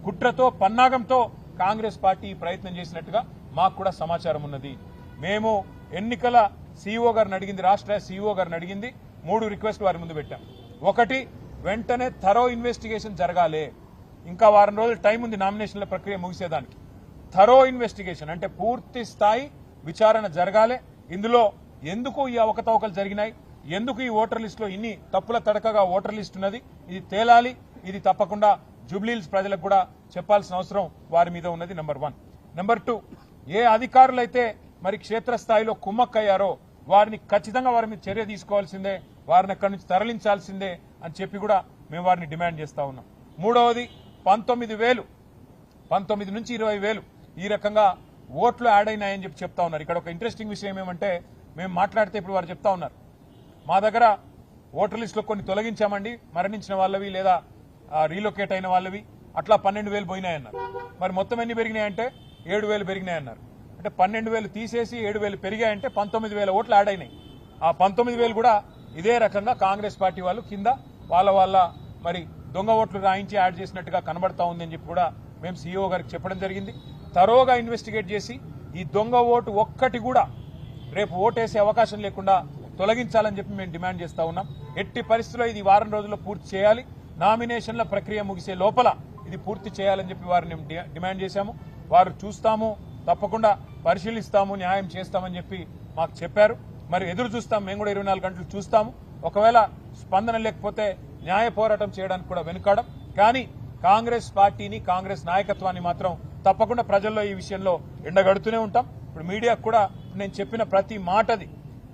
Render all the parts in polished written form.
కుట్రతో పన్నాగంతో Congress party ప్రయత్నం చేసినట్టుగా మాకు కూడా సమాచారం ఉన్నది. మేము ఎన్నికల సీఈఓ గారిని అడిగింది, రాష్ట్ర సీఈఓ గారిని అడిగింది, 3 రిక్వెస్ట్లు వారి ముందు పెట్టాం. ఒకటి, వెంటనే థరో ఇన్వెస్టిగేషన్ జరగాలి. ఇంకా వారం రోజులు టైం ఉంది నామినేషన్ల ప్రక్రియ ముగిసేదానికి. థరో ఇన్వెస్టిగేషన్ అంటే పూర్తి స్థాయి విచారణ జరగాలి. ఇందులో ఎందుకు ఈ అవకతవకలు జరిగినాయి, ఎందుకు ఈ ఓటర్ లిస్టులో ఇన్ని తప్పుల తడకగా ఓటర్ లిస్ట్ ఉన్నది, ఇది తేలాలి. ఇది తప్పకుండా జూబ్లీహిల్స్ ప్రజలకు కూడా చెప్పాల్సిన అవసరం వారి మీద ఉన్నది. నెంబర్ 1. నెంబర్ 2, ఏ అధికారులైతే మరి క్షేత్రస్థాయిలో కుమ్మక్కయ్యారో వారిని ఖచ్చితంగా వారి మీద చర్య తీసుకోవాల్సిందే, వారిని అక్కడి నుంచి తరలించాల్సిందే అని చెప్పి కూడా మేము వారిని డిమాండ్ చేస్తా ఉన్నాం. మూడవది, 19 నుంచి 20,000 ఈ రకంగా ఓట్లు యాడ్ అయినాయని చెప్పి చెప్తా ఉన్నారు. ఇక్కడ ఒక ఇంట్రెస్టింగ్ విషయం ఏమంటే, మేము మాట్లాడితే ఇప్పుడు వారు చెప్తా ఉన్నారు, మా దగ్గర ఓటర్ లిస్టులో కొన్ని తొలగించామండి, మరణించిన వాళ్ళవి లేదా రీలొకేట్ అయిన వాళ్ళవి, అట్లా 12,000 పోయినాయన్నారు. మరి మొత్తం ఎన్ని పెరిగినాయంటే 7,000 పెరిగినాయన్నారు. అంటే 12,000 తీసేసి 7,000 పెరిగాయంటే 19,000 ఓట్లు యాడ్ అయినాయి. ఆ 19,000 కూడా ఇదే రకంగా కాంగ్రెస్ పార్టీ వాళ్ళు కింద వాళ్ళ మరి దొంగ ఓట్లు రాయించి యాడ్ చేసినట్టుగా కనబడతా ఉంది అని చెప్పి కూడా మేము సీఈఓ గారికి చెప్పడం జరిగింది. తరోగా ఇన్వెస్టిగేట్ చేసి ఈ దొంగ ఓటు ఒక్కటి కూడా రేపు ఓటేసే అవకాశం లేకుండా తొలగించాలని చెప్పి మేము డిమాండ్ చేస్తా ఉన్నాం. ఎట్టి పరిస్థితుల్లో ఇది వారం రోజుల్లో పూర్తి చేయాలి. నామినేషన్ల ప్రక్రియ ముగిసే లోపల ఇది పూర్తి చేయాలని చెప్పి వారిని డిమాండ్ చేశాము. వారు చూస్తాము, తప్పకుండా పరిశీలిస్తాము, న్యాయం చేస్తామని చెప్పి మాకు చెప్పారు. మరి ఎదురు చూస్తాం, మేము కూడా 24 గంటలు చూస్తాము. ఒకవేళ స్పందన లేకపోతే న్యాయ పోరాటం చేయడానికి కూడా వెనుకాడం. కానీ కాంగ్రెస్ పార్టీని, కాంగ్రెస్ నాయకత్వాన్ని మాత్రం తప్పకుండా ప్రజల్లో ఈ విషయంలో ఎండగడుతూనే ఉంటాం. ఇప్పుడు మీడియాకు కూడా నేను చెప్పిన ప్రతి మాటది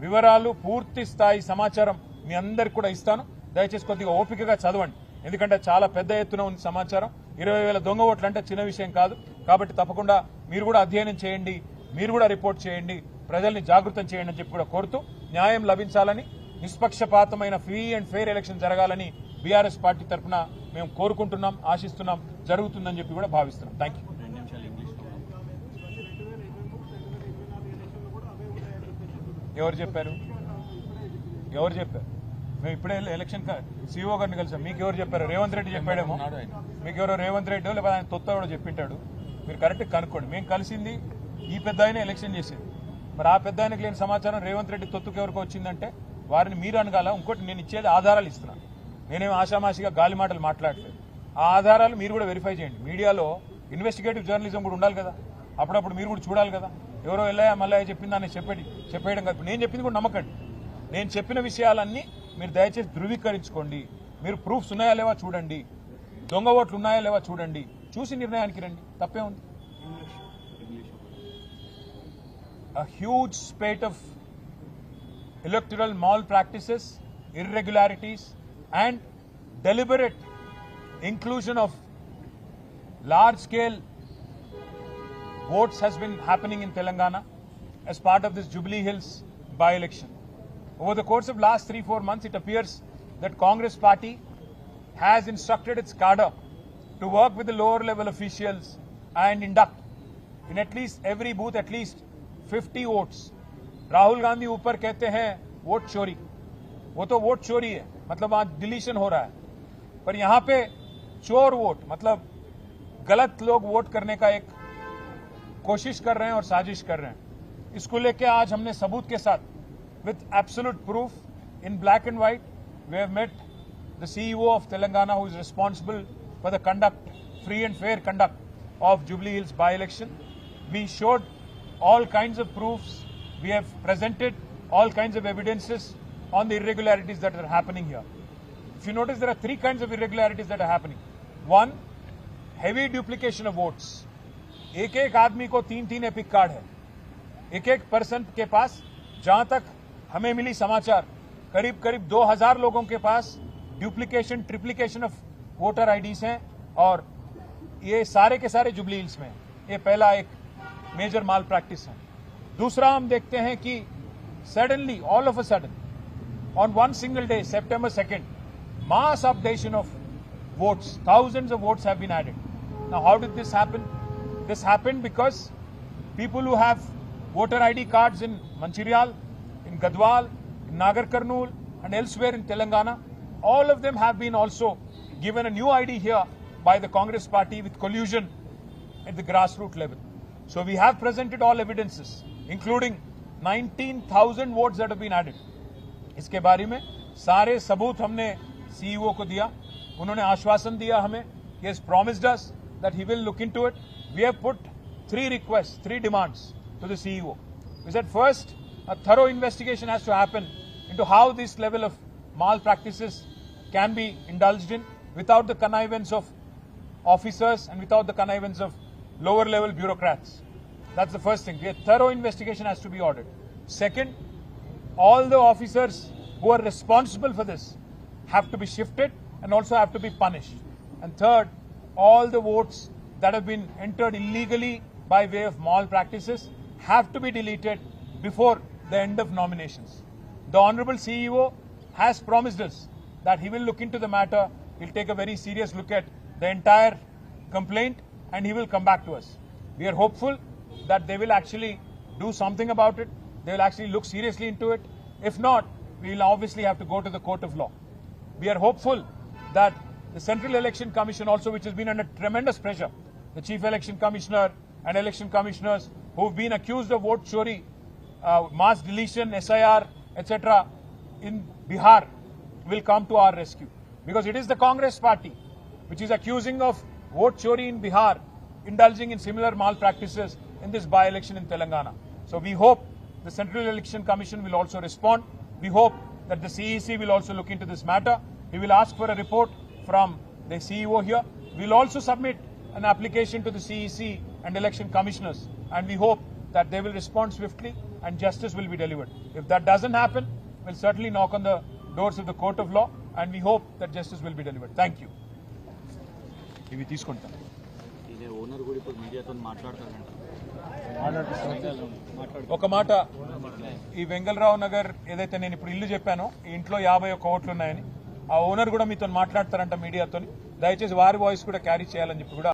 వివరాలు, పూర్తి స్థాయి సమాచారం మీ అందరికి కూడా ఇస్తాను. దయచేసి కొద్దిగా ఓపికగా చదవండి, ఎందుకంటే చాలా పెద్ద ఎత్తున ఉంది సమాచారం. 20,000 దొంగ ఓట్లు అంటే చిన్న విషయం కాదు. కాబట్టి తప్పకుండా మీరు కూడా అధ్యయనం చేయండి, మీరు కూడా రిపోర్ట్ చేయండి, ప్రజల్ని జాగృతం చేయండి అని చెప్పి కూడా కోరుతూ, న్యాయం లభించాలని, నిష్పక్షపాతమైన ఫ్రీ అండ్ ఫెయిర్ ఎలక్షన్ జరగాలని బీఆర్ఎస్ పార్టీ తరఫున మేము కోరుకుంటున్నాం, ఆశిస్తున్నాం, జరుగుతుందని చెప్పి కూడా భావిస్తున్నాం. Thank you. ఎవరు చెప్పారు? మేము ఇప్పుడే ఎలక్షన్ సీఈఓ గారిని కలిసాం. మీకు ఎవరు చెప్పారు? రేవంత్ రెడ్డి చెప్పాడేమో. మీకు ఎవరో రేవంత్ రెడ్డి లేకపోతే ఆయన తొత్త కూడా చెప్పింటాడు. మీరు కరెక్ట్ కనుక్కోండి. మేము కలిసింది ఈ పెద్ద ఆయన ఎలక్షన్ చేసింది. మరి ఆ పెద్ద ఆయనకు లేని సమాచారం రేవంత్ రెడ్డి తొత్తుకు ఎవరికి వచ్చిందంటే వారిని మీరు అనగాల. ఇంకోటి, నేను ఇచ్చేది ఆధారాలు ఇస్తున్నాను. నేనేం ఆషామాషిగా గాలి మాటలు మాట్లాడలేదు. ఆ ఆధారాలు మీరు కూడా వెరిఫై చేయండి. మీడియాలో ఇన్వెస్టిగేటివ్ జర్నలిజం కూడా ఉండాలి కదా, అప్పుడప్పుడు మీరు కూడా చూడాలి కదా. ఎవరో ఎల్లయ్య మల్లయ్య చెప్పిందని చెప్పేయడం కాదు. నేను చెప్పింది కూడా నమ్మకండి. నేను చెప్పిన విషయాలన్నీ మీరు దయచేసి ధృవీకరించుకోండి. మీరు ప్రూఫ్స్ ఉన్నాయా లేవా చూడండి, దొంగ ఓట్లు ఉన్నాయా లేవా చూడండి, చూసి నిర్ణయానికి రండి. తప్పే ఉంది. A huge spate of electoral malpractices, irregularities and deliberate inclusion of large-scale votes has been happening in Telangana as part of this Jubilee-Hills by-election. Over the course of last 3-4 months, it appears that Congress party has instructed its cadre to work with the lower-level officials and induct in at least every booth at least 50 votes. Rahul Gandhi ऊपर कहते हैं vote चोरी, वो तो vote चोरी है, मतलब वहां डिलीशन हो रहा है. पर यहां पे चोर वोट मतलब गलत लोग वोट करने का एक कोशिश कर रहे हैं और साजिश कर रहे हैं. इसको लेके आज हमने सबूत के साथ with absolute proof in black and white we have met the CEO of Telangana who is responsible for the free and fair conduct of Jubilee Hills by-election. We showed all kinds of proofs. We have presented all kinds of evidences on the irregularities that are happening here. If you notice, there are 3 kinds of irregularities that are happening. One, heavy duplication of votes. एक आदमी को 3 epic card है. एक person के पास, जहां तक हमें मिली समाचार, करीब 2,000 लोगों के पास डुप्लीकेशन, ट्रिप्लीकेशन ऑफ वोटर आईडीज हैं और ये सारे के सारे जुबली हिल्स में. ये पहला एक मेजर माल प्रैक्टिस है. दूसरा, हम देखते हैं कि suddenly, all of a sudden, on one single day, September 2nd, mass updation of votes, thousands of votes have been added. Now, how did this happen? This happened because people who have voter ID cards in Mancherial, in Gadwal, in Nagar Karnool and elsewhere in Telangana, all of them have been also given a new ID here by the Congress party with collusion at the grassroots level. So we have presented all evidences, including 19,000 votes that have been added. इसके बारे में सारे सबूत हमने CEO को दिया. उन्होंने आश्वासन दिया हमें. He has promised us that he will look into it. We have put 3 requests, 3 demands to the CEO. We said first, a thorough investigation has to happen into how this level of malpractices can be indulged in without the connivance of officers and without the connivance of lower level bureaucrats. That's the first thing. A thorough investigation has to be ordered. Second, all the officers who are responsible for this have to be shifted and also have to be punished. And third, all the votes that have been entered illegally by way of malpractices have to be deleted before the end of nominations. The Honorable CEO has promised us that he will look into the matter. He'll take a very serious look at the entire complaint and he will come back to us. We are hopeful that they will actually do something about it. They will actually look seriously into it. If not, we will obviously have to go to the court of law. We are hopeful that the Central Election Commission also, which has been under tremendous pressure, the Chief Election Commissioner and election commissioners who have been accused of vote chori, mass deletion, SIR, etc. in Bihar will come to our rescue. Because it is the Congress party which is accusing of vote chori in Bihar, indulging in similar malpractices in this by-election in Telangana. So we hope the Central Election Commission will also respond. We hope that the CEC will also look into this matter. We will ask for a report from the CEO here. We will also submit an application to the CEC and election commissioners, and we hope that they will respond swiftly and justice will be delivered. If that doesn't happen, we'll certainly knock on the doors of the court of law, and we hope that justice will be delivered. Thank you. ఇవి తీసుకుంటాను. ఇదే owner కూడా ఇప్పుడు మీడియాతో మాట్లాడతారంట. ఒక మాట, ఈ వెంగళరావు నగర్ ఏదైతే నేను ఇప్పుడు ఇల్లు చెప్పానో ఈ ఇంట్లో 51 కోట్లు ఉన్నాయని ఆ ఓనర్ కూడా మీతో మాట్లాడతారంట మీడియాతో. దయచేసి వారి వాయిస్ కూడా క్యారీ చేయాలని చెప్పి కూడా